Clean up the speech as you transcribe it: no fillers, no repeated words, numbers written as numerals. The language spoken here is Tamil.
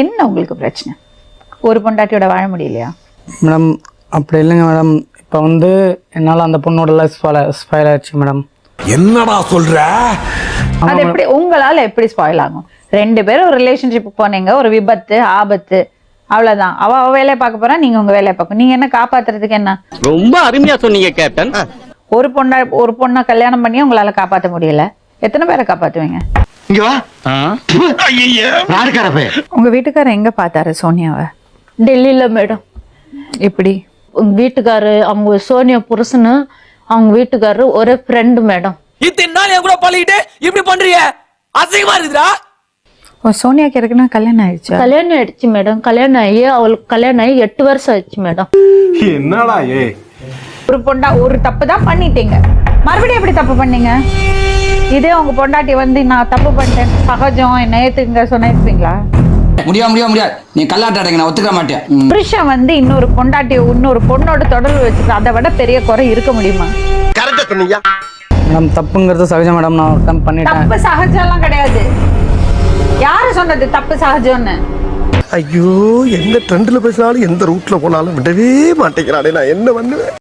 என்ன உங்களுக்கு பிரச்சனை? ஒரு பொண்டாட்டியோட வாழ முடியலையா? மேடம் அப்படி இல்லைங்க மேடம். இப்போ வந்து என்னால் அந்த பொண்ணோட லைஃப் ஸ்பாயில் ஆயிடுச்சு மேடம். என்னடா சொல்ற? அது எப்படி உங்களால எப்படி ஸ்பாயில் ஆகும்? 2 பேரும் ஒரு ரிலேஷன்ஷிப் போனீங்க, ஒரு விபத்து ஆபத்து, அவ்வளவுதான். அவ வேலையை பார்க்க போறா, நீங்க உங்க வேலையை பார்க்க. நீங்க என்ன காப்பாத்துறதுக்கு என்ன? ரொம்ப அருமையா சொன்னீங்க கேப்டன். ஒரு பொண்ணை கல்யாணம் பண்ணி உங்களால காப்பாற்ற முடியல, எத்தனை பேரை காப்பாத்துவீங்க? இங்க வா. யாருக்கார போய் உங்க வீட்டுக்காரர் எங்க பார்த்தாரு சோனியாவை? டெல்லியில மேடம். எப்படி? உங்க வீட்டுக்காரு அவங்க சோனியா புருஷனு அவங்க வீட்டுக்காரரு ஒரே ஃப்ரெண்டு மேடம். இத்தனை நாள் என் கூட பழகிட்டு இப்படி பண்றீங்க, அசிங்கமா இருக்குதா? சோனியாக்கு இருக்குன்னா கல்யாணம் ஆயிடுச்சு. கல்யாணம் ஆயிடுச்சு மேடம். கல்யாணம் ஆகி அவளுக்கு கல்யாணம் ஆகி 8 வருஷம் ஆயிடுச்சு மேடம். என்னடா ஒரு தப்பு தான் பண்ணிட்டீங்க, மறுபடியும் எப்படி தப்பு பண்ணீங்க? இதே உங்க பொண்டாட்டி வந்து நான் தப்பு பண்ணிட்டேன் சகஜம் என்ன ஏத்துங்க சொன்னிருப்பீங்களா? முடியாது நீ கல்லாட்டாடங்க, நான் ஒத்துக்க மாட்டேன். புருஷன் வந்து இன்னொரு பொண்ணோட தொடர்பு வச்சுட்டு அதை விட பெரிய குறை இருக்க முடியுமா? கரெக்டா சொன்னீங்க மேடம். தப்புங்கிறது சகஜம் மேடம். நான் ஒரு டைம் பண்ணிட்டேன். தப்பு சகஜம்லாம் கிடையாது. யாரு சொன்னது தப்பு சகஜம்னு? ஐயோ, எந்த ட்ரெண்ட்ல பேசினாலும் எந்த ரூட்ல போனாலும் விடவே மாட்டேங்கிறானே, நான் என்ன பண்ணுவேன்?